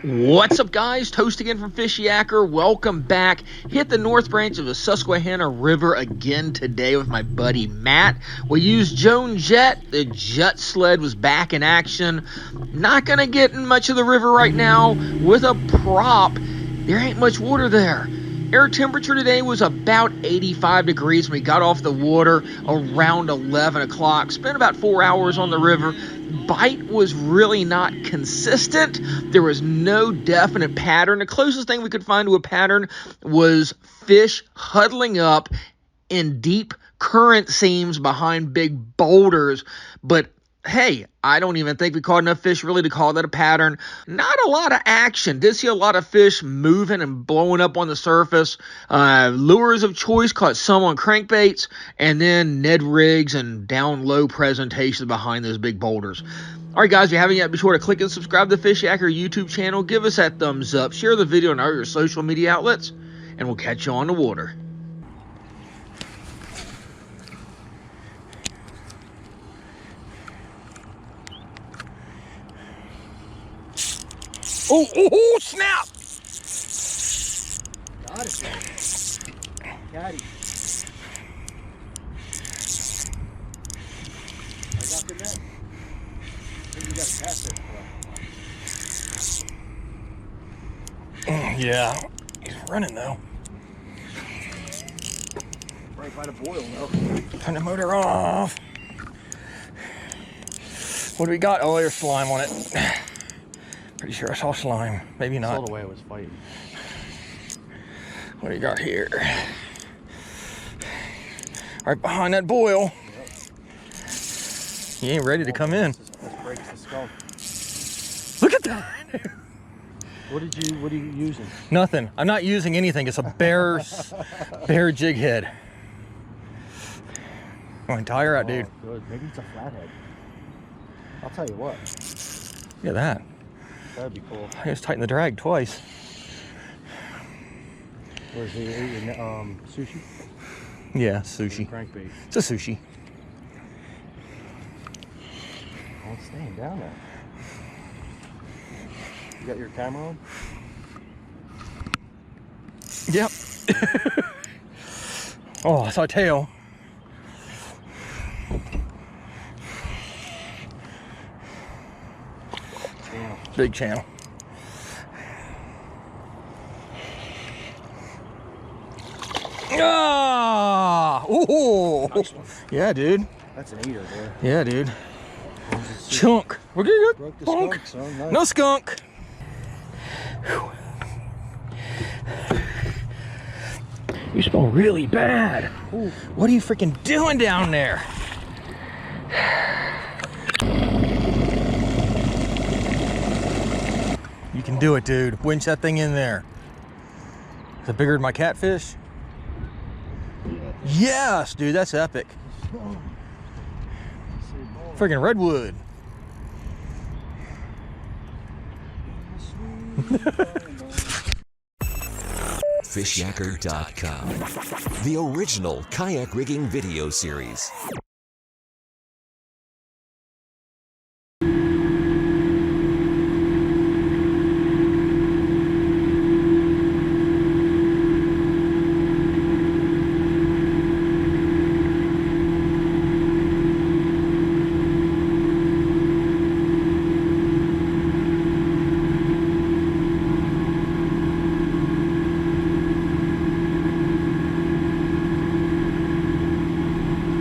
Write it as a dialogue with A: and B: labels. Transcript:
A: What's up, guys? Toast again from Fishyaker. Welcome back. Hit the north branch of the Susquehanna River again today with my buddy Matt. We used Joan Jet. The jet sled was back in action. Not gonna get in much of the river right now. With a prop, there ain't much water there. Air temperature today was about 85 degrees when we got off the water around 11 o'clock. Spent about 4 hours on the river. Bite was really not consistent. There was no definite pattern. The closest thing we could find to a pattern was fish huddling up in deep current seams behind big boulders. But hey, I don't even think we caught enough fish really to call that a pattern. Not a lot of action. Did see a lot of fish moving and blowing up on the surface. Lures of choice caught some on crankbaits, and then Ned rigs and down low presentations behind those big boulders. All right, guys, if you haven't yet, be sure to click and subscribe to the Fishyaker YouTube channel. Give us that thumbs up. Share the video on all your social media outlets, and we'll catch you on the water. Oh, snap!
B: Got it. Caddy. I got the net. I think you got to pass it.
C: Yeah, he's running though.
B: Right by the boil though.
C: Turn the motor off. What do we got? Oh, there's slime on it. Pretty sure I saw slime. Maybe not.
B: I saw the way I was fighting.
C: What do you got here? Right behind that boil.
B: Yep.
C: He ain't ready to come in.
B: That breaks the skunk.
C: Look at that.
B: What are you using?
C: Nothing. I'm not using anything. It's a bear jig head. Want to tie her out, dude?
B: Good. Maybe it's a flathead. I'll tell you what.
C: Look at that.
B: That'd be cool.
C: I just tightened the drag twice.
B: Where's the sushi?
C: Yeah, sushi.
B: Crankbait.
C: It's a sushi.
B: Oh, it's staying down there. You got your camera on?
C: Yep. Oh, I saw a tail.
B: Channel.
C: Big channel. Ah! Ooh!
B: Nice one.
C: Yeah, dude.
B: That's an eater there.
C: Yeah, dude. Chunk. We're good.
B: Broke the
C: Bonk.
B: skunk, son. Nice.
C: No skunk. Whew. You smell really bad.
B: Ooh.
C: What are you freaking doing down there? You can do it, dude. Winch that thing in there. Is it bigger than my catfish? Yes, dude, that's epic. Freaking redwood.
D: Fishyaker.com, the original kayak rigging video series.